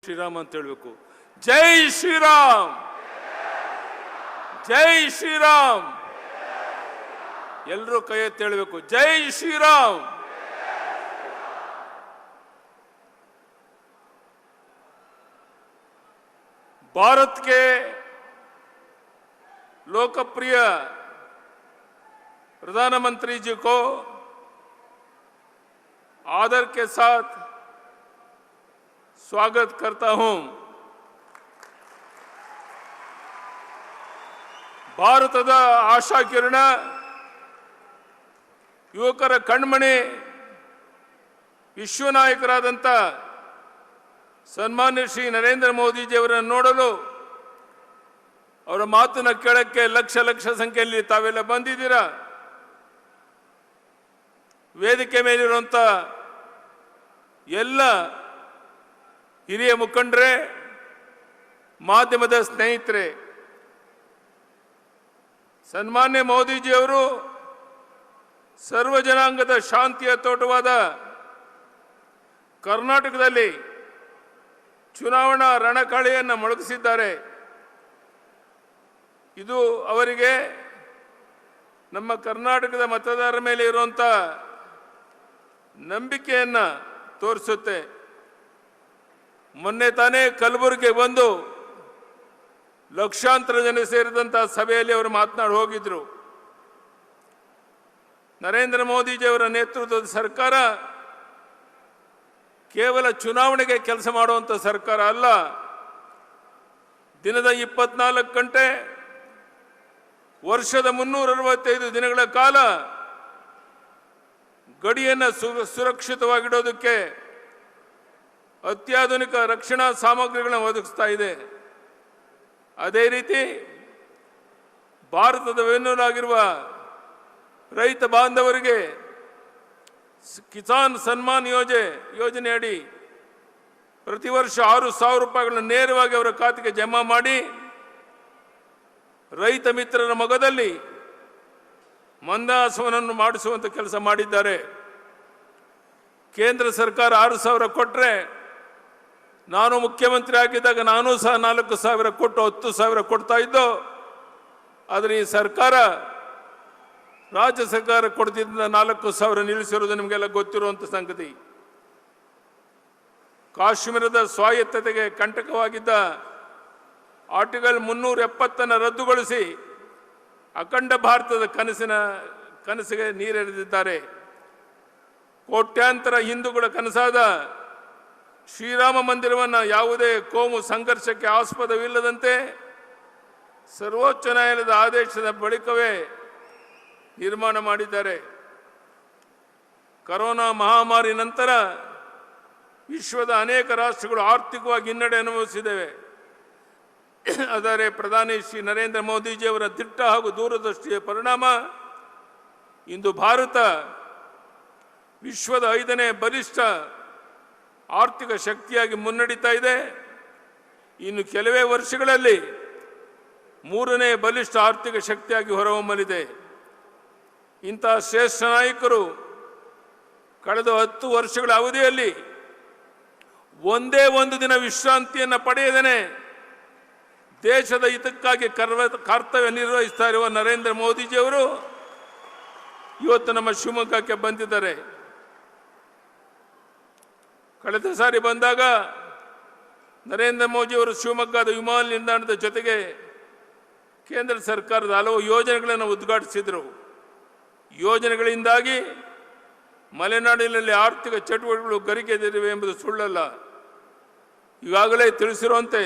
ಶ್ರೀರಾಮ್ ಅಂತ ಹೇಳಬೇಕು. ಜೈ ಶ್ರೀರಾಮ್, ಜೈ ಶ್ರೀರಾಮ್. ಎಲ್ಲರೂ ಕೈ ಎತ್ತಿ ಹೇಳಬೇಕು, ಜೈ ಶ್ರೀರಾಮ್. भारत के लोकप्रिय प्रधानमंत्री जी को आदर के साथ स्वागत करता हूं. ಭಾರತದ ಆಶಾ ಕಿರಣ, ಯುವಕರ ಕಣ್ಮಣಿ, ವಿಶ್ವ ನಾಯಕರಾದಂಥ ಸನ್ಮಾನ್ಯ ಶ್ರೀ ನರೇಂದ್ರ ಮೋದಿಜಿಯವರನ್ನು ನೋಡಲು, ಅವರ ಮಾತನ್ನು ಕೇಳಕ್ಕೆ ಲಕ್ಷ ಲಕ್ಷ ಸಂಖ್ಯೆಯಲ್ಲಿ ತಾವೆಲ್ಲ ಬಂದಿದ್ದೀರಾ. ವೇದಿಕೆ ಮೇಲಿರುವಂಥ ಎಲ್ಲ ಹಿರಿಯ ಮುಖಂಡರೇ, ಮಾಧ್ಯಮದ ಸ್ನೇಹಿತರೆ, ಸನ್ಮಾನ್ಯ ಮೋದಿಜಿಯವರು ಸರ್ವ ಜನಾಂಗದ ಶಾಂತಿಯ ತೋಟವಾದ ಕರ್ನಾಟಕದಲ್ಲಿ ಚುನಾವಣಾ ರಣಕಹಳೆಯನ್ನು ಮೊಳಗಿಸಿದ್ದಾರೆ. ಇದು ಅವರಿಗೆ ನಮ್ಮ ಕರ್ನಾಟಕದ ಮತದಾರರ ಮೇಲೆ ಇರುವಂಥ ನಂಬಿಕೆಯನ್ನು ತೋರಿಸುತ್ತೆ. ಮೊನ್ನೆ ತಾನೇ ಕಲಬುರಗಿಗೆ ಬಂದು ಲಕ್ಷಾಂತರ ಜನ ಸೇರಿದಂಥ ಸಭೆಯಲ್ಲಿ ಅವರು ಮಾತನಾಡಿ ಹೋಗಿದ್ರು. ನರೇಂದ್ರ ಮೋದಿಜಿಯವರ ನೇತೃತ್ವದ ಸರ್ಕಾರ ಕೇವಲ ಚುನಾವಣೆಗೆ ಕೆಲಸ ಮಾಡುವಂಥ ಸರ್ಕಾರ ಅಲ್ಲ. ದಿನದ 24 ಗಂಟೆ, ವರ್ಷದ 365 ದಿನಗಳ ಕಾಲ ಗಡಿಯನ್ನು ಸುರಕ್ಷಿತವಾಗಿಡೋದಕ್ಕೆ ಅತ್ಯಾಧುನಿಕ ರಕ್ಷಣಾ ಸಾಮಗ್ರಿಗಳನ್ನು ಒದಗಿಸ್ತಾ ಇದೆ. ಅದೇ ರೀತಿ ಭಾರತದ ಬೆನ್ನೆಲುಬಾಗಿರುವ ರೈತ ಬಾಂಧವರಿಗೆ ಕಿಸಾನ್ ಸನ್ಮಾನ್ ಯೋಜನೆ ಅಡಿ ಪ್ರತಿ ವರ್ಷ 6,000 ರೂಪಾಯಿಗಳನ್ನು ನೇರವಾಗಿ ಅವರ ಖಾತೆಗೆ ಜಮಾ ಮಾಡಿ ರೈತ ಮಿತ್ರರ ಮೊಗದಲ್ಲಿ ಮಂದಹಾಸವನ್ನು ಮಾಡಿಸುವಂಥ ಕೆಲಸ ಮಾಡಿದ್ದಾರೆ. ಕೇಂದ್ರ ಸರ್ಕಾರ 6,000 ಕೊಟ್ಟರೆ, ನಾನು ಮುಖ್ಯಮಂತ್ರಿ ಆಗಿದ್ದಾಗ ನಾನು ಸಹ 4,000 ಕೊಟ್ಟು 10,000 ಕೊಡ್ತಾ ಇದ್ದೋ. ಆದರೆ ಈ ಸರ್ಕಾರ, ರಾಜ್ಯ ಸರ್ಕಾರ ಕೊಡ್ತಿದ್ದ 4,000 ನಿಲ್ಲಿಸಿರೋದು ನಿಮಗೆಲ್ಲ ಗೊತ್ತಿರುವಂಥ ಸಂಗತಿ. ಕಾಶ್ಮೀರದ ಸ್ವಾಯತ್ತತೆಗೆ ಕಂಟಕವಾಗಿದ್ದ ಆರ್ಟಿಕಲ್ 370 ರದ್ದುಗೊಳಿಸಿ ಅಖಂಡ ಭಾರತದ ಕನಸಿಗೆ ನೀರೆರೆದಿದ್ದಾರೆ. ಕೋಟ್ಯಾಂತರ ಹಿಂದೂಗಳ ಕನಸಾದ ಶ್ರೀರಾಮ ಮಂದಿರವನ್ನು ಯಾವುದೇ ಕೋಮು ಸಂಘರ್ಷಕ್ಕೆ ಆಸ್ಪದವಿಲ್ಲದಂತೆ ಸರ್ವೋಚ್ಚ ನ್ಯಾಯಾಲಯದ ಆದೇಶದ ಬಳಿಕವೇ ನಿರ್ಮಾಣ ಮಾಡಿದ್ದಾರೆ. ಕರೋನಾ ಮಹಾಮಾರಿ ನಂತರ ವಿಶ್ವದ ಅನೇಕ ರಾಷ್ಟ್ರಗಳು ಆರ್ಥಿಕವಾಗಿ ಹಿನ್ನಡೆ ಅನುಭವಿಸಿದ್ದೇವೆ. ಆದರೆ ಪ್ರಧಾನಿ ಶ್ರೀ ನರೇಂದ್ರ ಮೋದಿಜಿಯವರ ದಿಟ್ಟ ಹಾಗೂ ದೂರದೃಷ್ಟಿಯ ಪರಿಣಾಮ ಇಂದು ಭಾರತ ವಿಶ್ವದ 5ನೇ ಬಲಿಷ್ಠ ಆರ್ಥಿಕ ಶಕ್ತಿಯಾಗಿ ಮುನ್ನಡೀತಾ ಇದೆ. ಇನ್ನು ಕೆಲವೇ ವರ್ಷಗಳಲ್ಲಿ 3ನೇ ಬಲಿಷ್ಠ ಆರ್ಥಿಕ ಶಕ್ತಿಯಾಗಿ ಹೊರಹೊಮ್ಮಲಿದೆ. ಇಂತಹ ಶ್ರೇಷ್ಠ ನಾಯಕರು ಕಳೆದ 10 ವರ್ಷಗಳ ಅವಧಿಯಲ್ಲಿ ಒಂದೇ ಒಂದು ದಿನ ವಿಶ್ರಾಂತಿಯನ್ನು ಪಡೆಯದೇನೆ ದೇಶದ ಹಿತಕ್ಕಾಗಿ ಕರ್ತವ್ಯ ನಿರ್ವಹಿಸ್ತಾ ಇರುವ ನರೇಂದ್ರ ಮೋದಿಜಿಯವರು ಇವತ್ತು ನಮ್ಮ ಶಿವಮೊಗ್ಗಕ್ಕೆ ಬಂದಿದ್ದಾರೆ. ಕಳೆದ ಸಾರಿ ಬಂದಾಗ ನರೇಂದ್ರ ಮೋದಿಯವರು ಶಿವಮೊಗ್ಗದ ವಿಮಾನ ನಿಲ್ದಾಣದ ಜೊತೆಗೆ ಕೇಂದ್ರ ಸರ್ಕಾರದ ಹಲವು ಯೋಜನೆಗಳನ್ನು ಉದ್ಘಾಟಿಸಿದರು. ಯೋಜನೆಗಳಿಂದಾಗಿ ಮಲೆನಾಡಿನಲ್ಲಿ ಆರ್ಥಿಕ ಚಟುವಟಿಕೆಗಳು ಗರಿಗೆದರಿವೆ ಎಂಬುದು ಸುಳ್ಳಲ್ಲ. ಈಗಾಗಲೇ ತಿಳಿಸಿರುವಂತೆ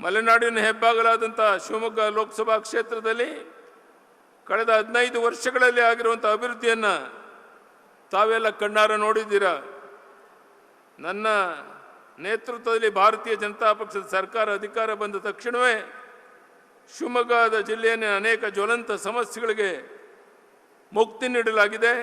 ಮಲೆನಾಡಿನ ಹೆಬ್ಬಾಗಲಾದಂಥ ಶಿವಮೊಗ್ಗ ಲೋಕಸಭಾ ಕ್ಷೇತ್ರದಲ್ಲಿ ಕಳೆದ 15 ವರ್ಷಗಳಲ್ಲಿ ಆಗಿರುವಂಥ ಅಭಿವೃದ್ಧಿಯನ್ನು ತಾವೆಲ್ಲ ಕಣ್ಣಾರ ನೋಡಿದ್ದೀರಾ. ನನ್ನ ನೇತೃತ್ವದಲ್ಲಿ ಭಾರತೀಯ ಜನತಾ ಪಕ್ಷದ ಸರ್ಕಾರ ಅಧಿಕಾರ ಬಂದ ತಕ್ಷಣವೇ ಶಿವಮೊಗ್ಗದ ಜಿಲ್ಲೆಯ ಅನೇಕ ಜ್ವಲಂತ ಸಮಸ್ಯೆಗಳಿಗೆ ಮುಕ್ತಿ ನೀಡಲಾಗಿದೆ.